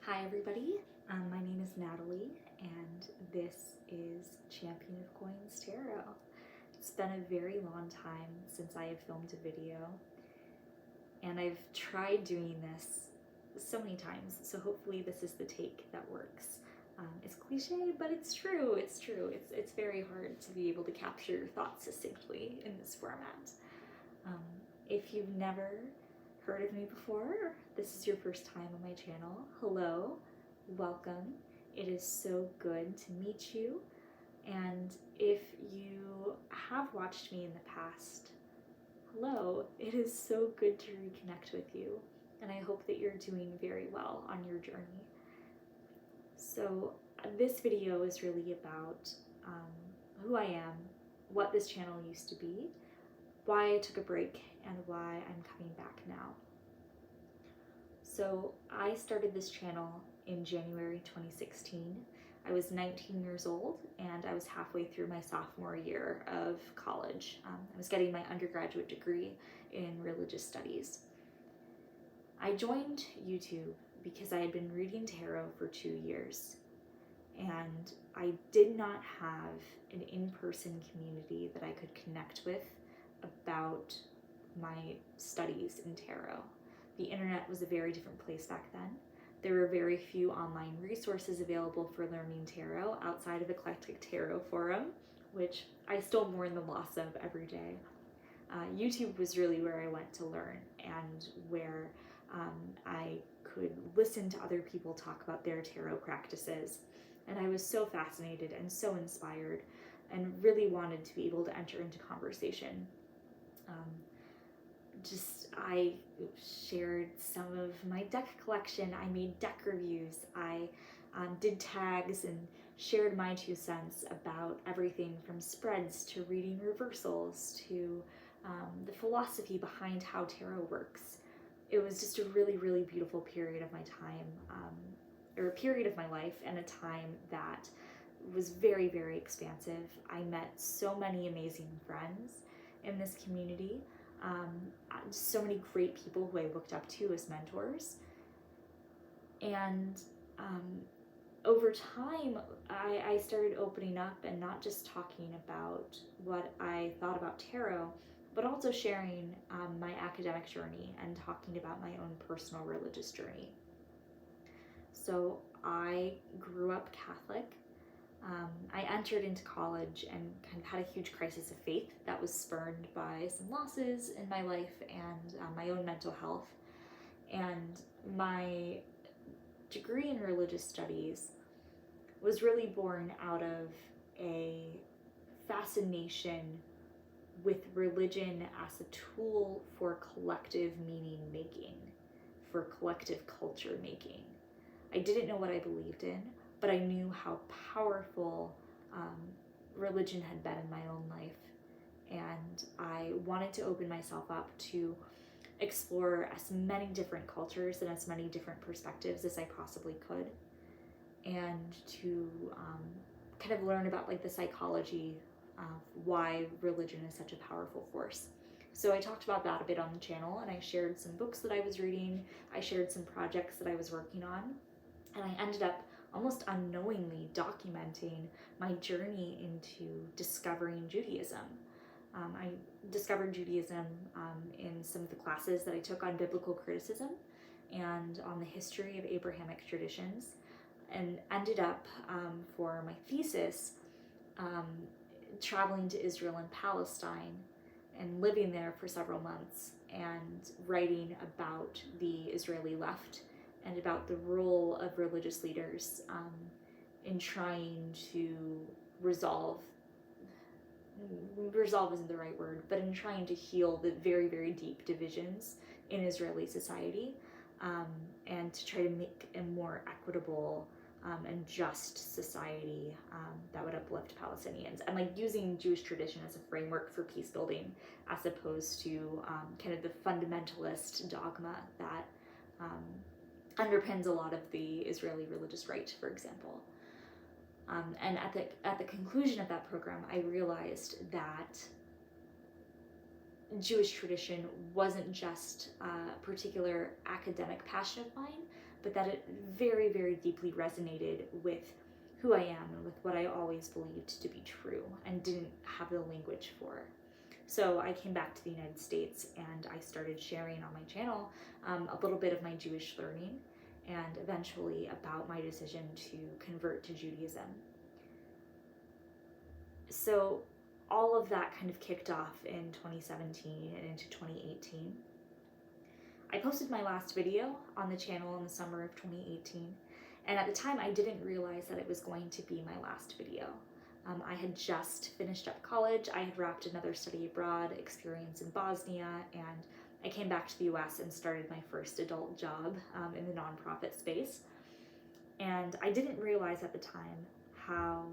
Hi everybody, my name is Natalie and this is Champion of Coins Tarot. It's been a very long time since I have filmed a video and I've tried doing this so many times, so hopefully this is the take that works. It's cliche, but it's true. It's very hard to be able to capture your thoughts succinctly in this format. If you've never heard of me before, this is your first time on my channel, hello, welcome. It is so good to meet you. And if you have watched me in the past, hello, it is so good to reconnect with you. And I hope that you're doing very well on your journey. So this video is really about who I am, what this channel used to be, why I took a break, and why I'm coming back now. So I started this channel in January 2016. I was 19 years old and I was halfway through my sophomore year of college. I was getting my undergraduate degree in religious studies. I joined YouTube because I had been reading tarot for 2 years and I did not have an in-person community that I could connect with about my studies in tarot. The internet was a very different place back then. There were very few online resources available for learning tarot outside of Eclectic Tarot Forum, which I still mourn the loss of every day. YouTube was really where I went to learn and where I could listen to other people talk about their tarot practices. And I was so fascinated and so inspired and really wanted to be able to enter into conversation. I shared some of my deck collection, I made deck reviews, I did tags and shared my 2 cents about everything from spreads to reading reversals to the philosophy behind how tarot works. It was just a really, really beautiful period of my time, or a period of my life, and a time that was very, very expansive. I met so many amazing friends in this community. So many great people who I looked up to as mentors. And over time, I started opening up and not just talking about what I thought about tarot, but also sharing my academic journey and talking about my own personal religious journey. So I grew up Catholic. I entered into college and kind of had a huge crisis of faith that was spurned by some losses in my life and my own mental health. And my degree in religious studies was really born out of a fascination with religion as a tool for collective meaning making, for collective culture making. I didn't know what I believed in, but I knew how powerful religion had been in my own life. And I wanted to open myself up to explore as many different cultures and as many different perspectives as I possibly could. And to kind of learn about like the psychology of why religion is such a powerful force. So I talked about that a bit on the channel, and I shared some books that I was reading, I shared some projects that I was working on, and I ended up almost unknowingly documenting my journey into discovering Judaism. I discovered Judaism in some of the classes that I took on biblical criticism and on the history of Abrahamic traditions, and ended up for my thesis traveling to Israel and Palestine and living there for several months and writing about the Israeli left and about the role of religious leaders in trying to resolve isn't the right word, but in trying to heal the very, very deep divisions in Israeli society, and to try to make a more equitable and just society that would uplift Palestinians, and like using Jewish tradition as a framework for peace building as opposed to kind of the fundamentalist dogma that underpins a lot of the Israeli religious right, for example. And at the conclusion of that program, I realized that Jewish tradition wasn't just a particular academic passion of mine, but that it very, very deeply resonated with who I am and with what I always believed to be true and didn't have the language for. So I came back to the United States and I started sharing on my channel a little bit of my Jewish learning and eventually about my decision to convert to Judaism. So all of that kind of kicked off in 2017 and into 2018. I posted my last video on the channel in the summer of 2018, and at the time I didn't realize that it was going to be my last video. I had just finished up college, I had wrapped another study abroad experience in Bosnia, and I came back to the US and started my first adult job in the nonprofit space. And I didn't realize at the time how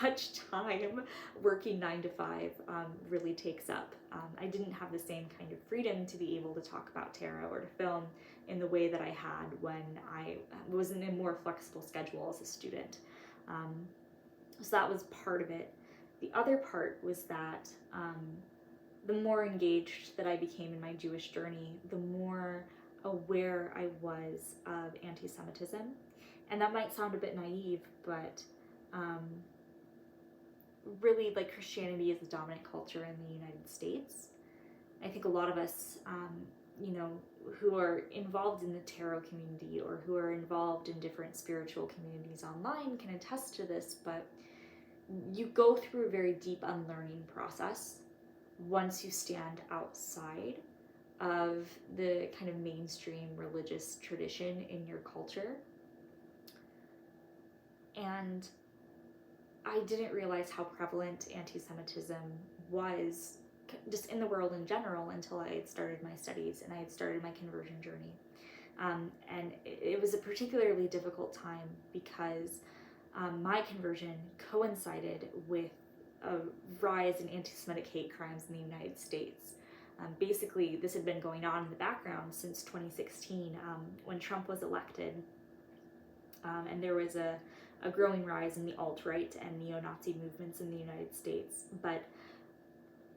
much time working 9 to 5 really takes up. I didn't have the same kind of freedom to be able to talk about tarot or to film in the way that I had when I was in a more flexible schedule as a student. So that was part of it. The other part was that the more engaged that I became in my Jewish journey, the more aware I was of anti-Semitism. And that might sound a bit naive, but really, like, Christianity is the dominant culture in the United States. I think a lot of us, who are involved in the tarot community or who are involved in different spiritual communities online can attest to this, but you go through a very deep unlearning process once you stand outside of the kind of mainstream religious tradition in your culture. And I didn't realize how prevalent anti-Semitism was just in the world in general until I had started my studies and I had started my conversion journey. And it was a particularly difficult time because my conversion coincided with a rise in anti-Semitic hate crimes in the United States. Basically, this had been going on in the background since 2016 when Trump was elected, and there was a growing rise in the alt-right and neo-Nazi movements in the United States. But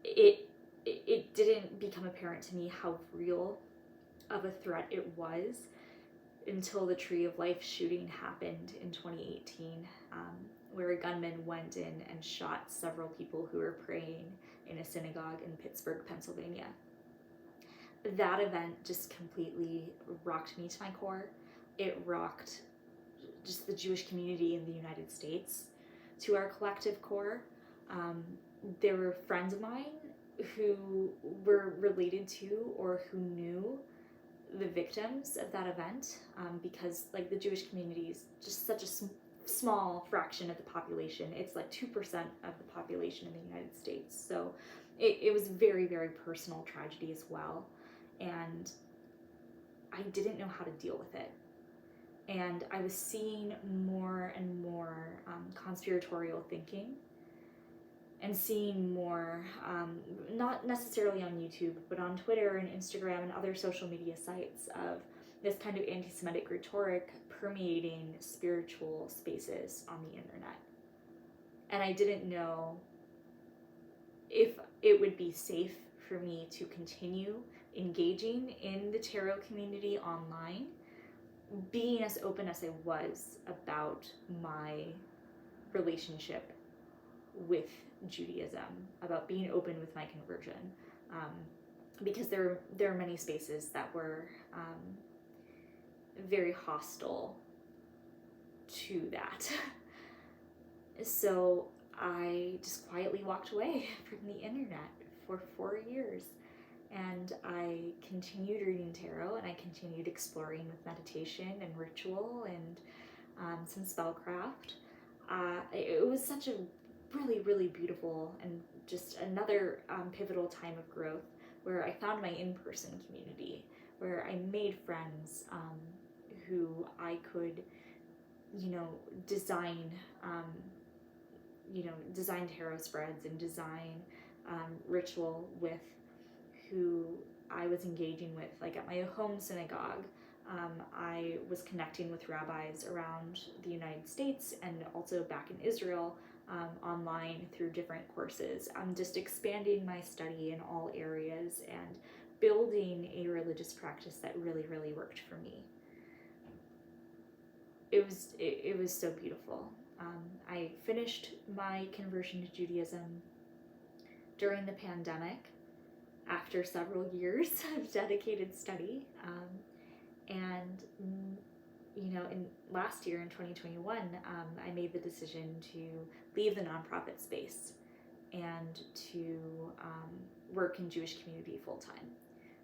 it didn't become apparent to me how real of a threat it was until the Tree of Life shooting happened in 2018, where a gunman went in and shot several people who were praying in a synagogue in Pittsburgh, Pennsylvania. That event just completely rocked me to my core. It rocked just the Jewish community in the United States to our collective core. There were friends of mine who were related to or who knew the victims of that event, because like the Jewish community is just such a small fraction of the population. It's like 2% of the population in the United States. So it was very, very personal tragedy as well. And I didn't know how to deal with it. And I was seeing more and more conspiratorial thinking and seeing more, not necessarily on YouTube, but on Twitter and Instagram and other social media sites of this kind of anti-Semitic rhetoric permeating spiritual spaces on the internet. And I didn't know if it would be safe for me to continue engaging in the tarot community online, being as open as I was about my relationship with Judaism, about being open with my conversion, because there are many spaces that were very hostile to that. So I just quietly walked away from the internet for 4 years, and I continued reading tarot, and I continued exploring with meditation and ritual and some spellcraft. It was such a really, really beautiful and just another pivotal time of growth where I found my in-person community, where I made friends who I could, design tarot spreads and design ritual with, who I was engaging with. Like at my home synagogue, I was connecting with rabbis around the United States and also back in Israel online through different courses. I'm just expanding my study in all areas and building a religious practice that really, really worked for me. It was so beautiful. I finished my conversion to Judaism during the pandemic after several years of dedicated study. And in last year in 2021, I made the decision to leave the nonprofit space and to work in Jewish community full time.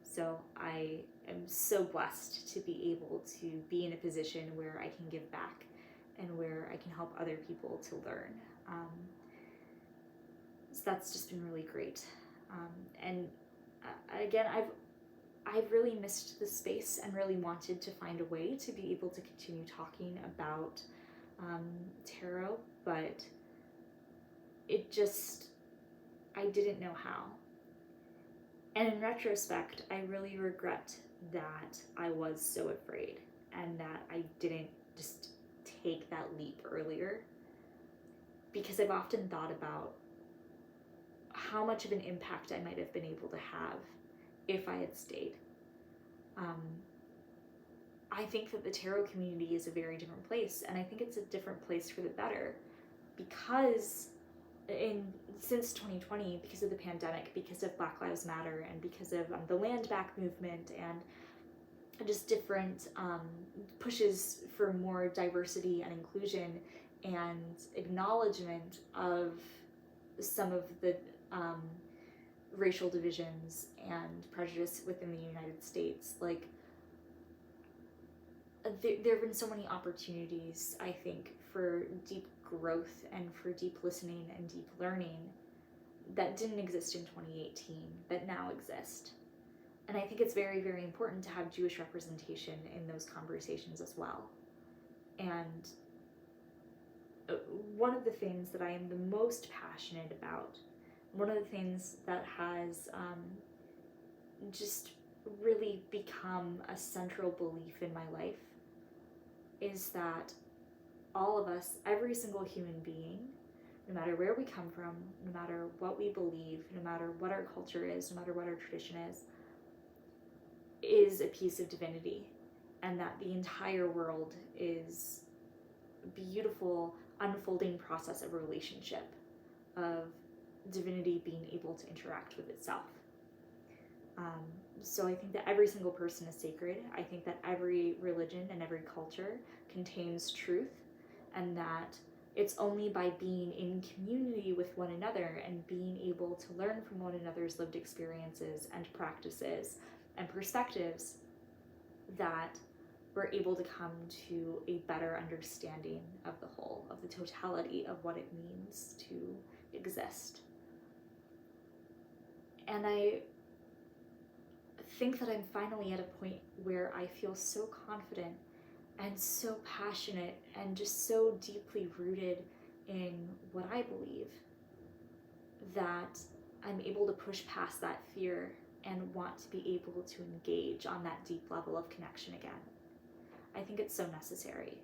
So I am so blessed to be able to be in a position where I can give back and where I can help other people to learn. So that's just been really great. And again, I've really missed the space and really wanted to find a way to be able to continue talking about tarot, but I didn't know how. And in retrospect, I really regret that I was so afraid and that I didn't just take that leap earlier, because I've often thought about how much of an impact I might have been able to have if I had stayed. I think that the tarot community is a very different place, and I think it's a different place for the better, because since 2020, because of the pandemic, because of Black Lives Matter, and because of the land back movement, and just different pushes for more diversity and inclusion and acknowledgement of some of the racial divisions and prejudice within the United States. Like, there have been so many opportunities, I think, for deep growth and for deep listening and deep learning that didn't exist in 2018 that now exist. And I think it's very, very important to have Jewish representation in those conversations as well. And one of the things that I am the most passionate about, one of the things that has just really become a central belief in my life, is that all of us, every single human being, no matter where we come from, no matter what we believe, no matter what our culture is, no matter what our tradition is a piece of divinity, and that the entire world is a beautiful unfolding process of a relationship, of divinity being able to interact with itself. So I think that every single person is sacred. I think that every religion and every culture contains truth, and that it's only by being in community with one another and being able to learn from one another's lived experiences and practices and perspectives that we're able to come to a better understanding of the whole, of the totality of what it means to exist. And I think that I'm finally at a point where I feel so confident and so passionate and just so deeply rooted in what I believe that I'm able to push past that fear and want to be able to engage on that deep level of connection again. I think it's so necessary.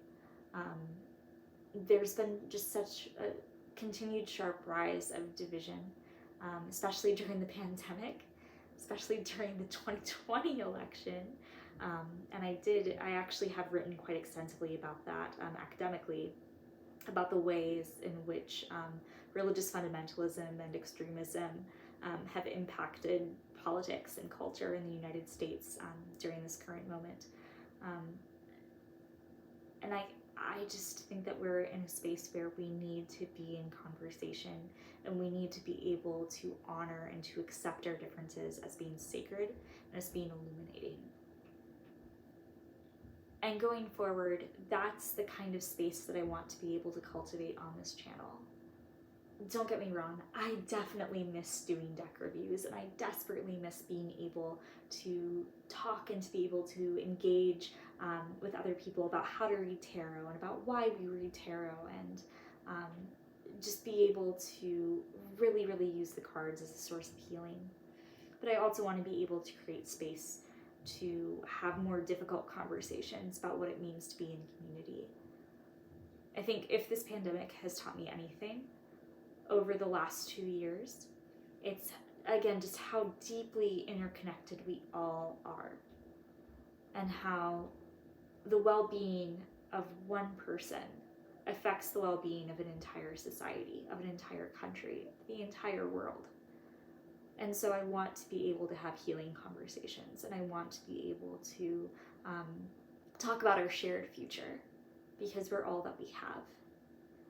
There's been just such a continued sharp rise of division, especially during the pandemic, especially during the 2020 election. And I actually have written quite extensively about that academically, about the ways in which religious fundamentalism and extremism have impacted politics and culture in the United States during this current moment. And I just think that we're in a space where we need to be in conversation, and we need to be able to honor and to accept our differences as being sacred and as being illuminating. And going forward, that's the kind of space that I want to be able to cultivate on this channel. Don't get me wrong, I definitely miss doing deck reviews, and I desperately miss being able to talk and to be able to engage with other people about how to read tarot and about why we read tarot, and just be able to really, really use the cards as a source of healing. But I also want to be able to create space to have more difficult conversations about what it means to be in community. I think if this pandemic has taught me anything, over the last 2 years. It's, again, just how deeply interconnected we all are, and how the well-being of one person affects the well-being of an entire society, of an entire country, the entire world. And so I want to be able to have healing conversations, and I want to be able to talk about our shared future, because we're all that we have.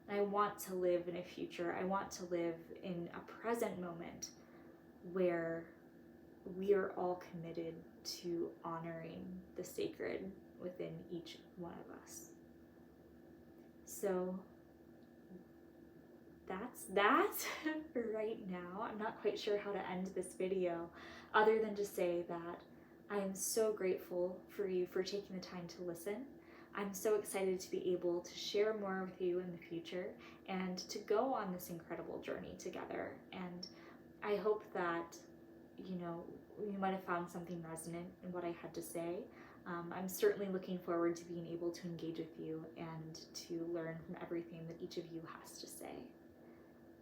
And I want to live in a future, I want to live in a present moment where we are all committed to honoring the sacred within each one of us. So that's that for right now. I'm not quite sure how to end this video other than to say that I am so grateful for you for taking the time to listen. I'm so excited to be able to share more with you in the future and to go on this incredible journey together. And I hope that, you might have found something resonant in what I had to say. I'm certainly looking forward to being able to engage with you and to learn from everything that each of you has to say.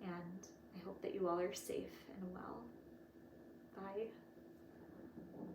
And I hope that you all are safe and well. Bye.